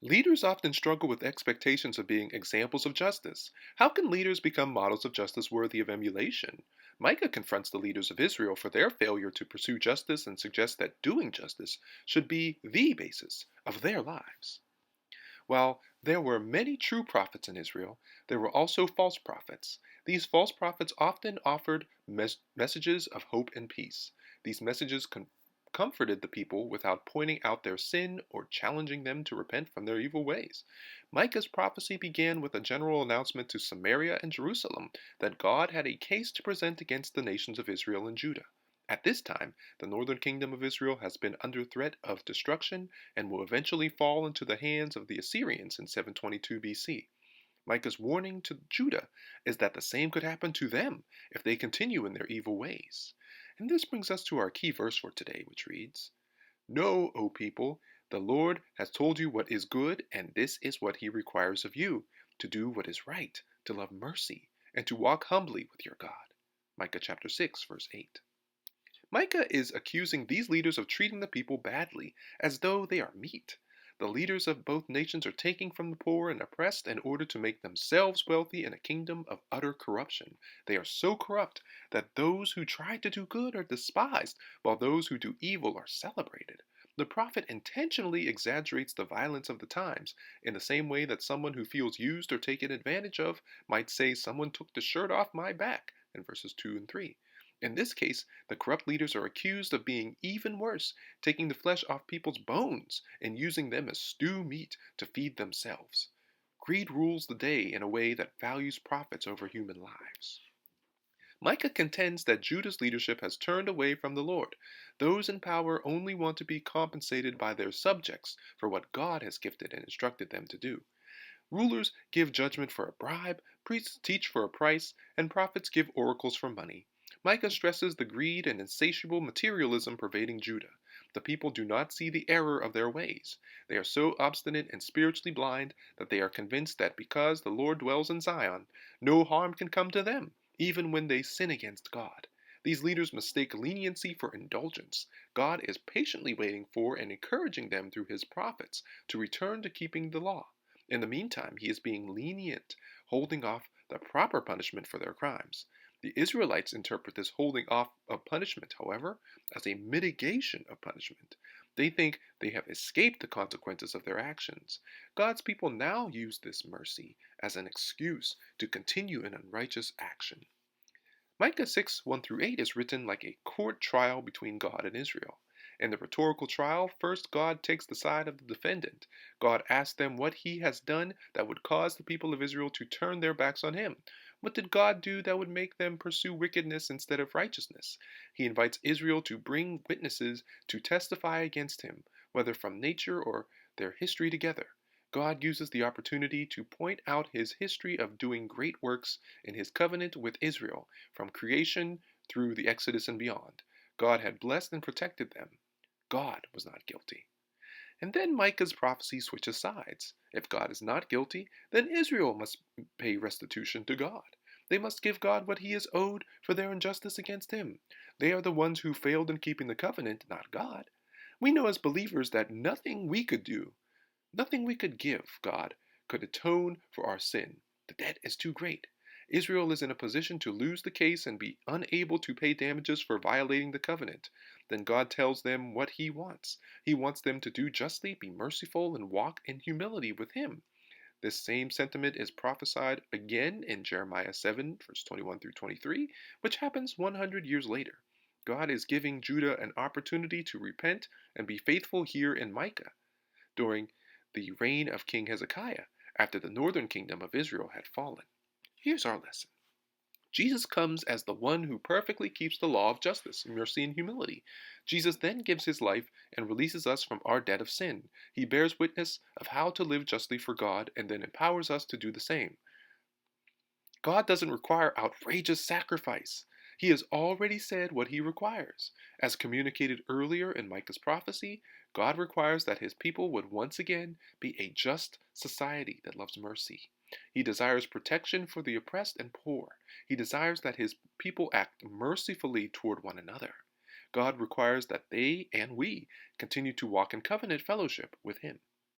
Leaders often struggle with expectations of being examples of justice. How can leaders become models of justice worthy of emulation? Micah confronts the leaders of Israel for their failure to pursue justice and suggests that doing justice should be the basis of their lives. While there were many true prophets in Israel, there were also false prophets. These false prophets often offered messages of hope and peace. These messages comforted the people without pointing out their sin or challenging them to repent from their evil ways. Micah's prophecy began with a general announcement to Samaria and Jerusalem that God had a case to present against the nations of Israel and Judah. At this time, the northern kingdom of Israel has been under threat of destruction and will eventually fall into the hands of the Assyrians in 722 BC. Micah's warning to Judah is that the same could happen to them if they continue in their evil ways. And this brings us to our key verse for today, which reads, "Know, O people, the Lord has told you what is good, and this is what he requires of you, to do what is right, to love mercy, and to walk humbly with your God." Micah chapter 6, verse 8. Micah is accusing these leaders of treating the people badly, as though they are meat. The leaders of both nations are taking from the poor and oppressed in order to make themselves wealthy in a kingdom of utter corruption. They are so corrupt that those who try to do good are despised, while those who do evil are celebrated. The prophet intentionally exaggerates the violence of the times, in the same way that someone who feels used or taken advantage of might say, "Someone took the shirt off my back," in verses 2 and 3. In this case, the corrupt leaders are accused of being even worse, taking the flesh off people's bones and using them as stew meat to feed themselves. Greed rules the day in a way that values profits over human lives. Micah contends that Judah's leadership has turned away from the Lord. Those in power only want to be compensated by their subjects for what God has gifted and instructed them to do. Rulers give judgment for a bribe, priests teach for a price, and prophets give oracles for money. Micah stresses the greed and insatiable materialism pervading Judah. The people do not see the error of their ways. They are so obstinate and spiritually blind that they are convinced that because the Lord dwells in Zion, no harm can come to them, even when they sin against God. These leaders mistake leniency for indulgence. God is patiently waiting for and encouraging them through his prophets to return to keeping the law. In the meantime, he is being lenient, holding off the proper punishment for their crimes. The Israelites interpret this holding off of punishment, however, as a mitigation of punishment. They think they have escaped the consequences of their actions. God's people now use this mercy as an excuse to continue in unrighteous action. Micah 6, 1 through 8 is written like a court trial between God and Israel. In the rhetorical trial, first God takes the side of the defendant. God asks them what he has done that would cause the people of Israel to turn their backs on him. What did God do that would make them pursue wickedness instead of righteousness? He invites Israel to bring witnesses to testify against him, whether from nature or their history together. God uses the opportunity to point out his history of doing great works in his covenant with Israel, from creation through the Exodus and beyond. God had blessed and protected them. God was not guilty. And then Micah's prophecy switches sides. If God is not guilty, then Israel must pay restitution to God. They must give God what he is owed for their injustice against him. They are the ones who failed in keeping the covenant, not God. We know as believers that nothing we could do, nothing we could give God, could atone for our sin. The debt is too great. Israel is in a position to lose the case and be unable to pay damages for violating the covenant. Then God tells them what he wants. He wants them to do justly, be merciful, and walk in humility with him. This same sentiment is prophesied again in Jeremiah 7, verse 21 through 23, which happens 100 years later. God is giving Judah an opportunity to repent and be faithful here in Micah during the reign of King Hezekiah, after the northern kingdom of Israel had fallen. Here's our lesson. Jesus comes as the one who perfectly keeps the law of justice, mercy, and humility. Jesus then gives his life and releases us from our debt of sin. He bears witness of how to live justly for God and then empowers us to do the same. God doesn't require outrageous sacrifice. He has already said what he requires. As communicated earlier in Micah's prophecy, God requires that his people would once again be a just society that loves mercy. He desires protection for the oppressed and poor. He desires that his people act mercifully toward one another. God requires that they and we continue to walk in covenant fellowship with him.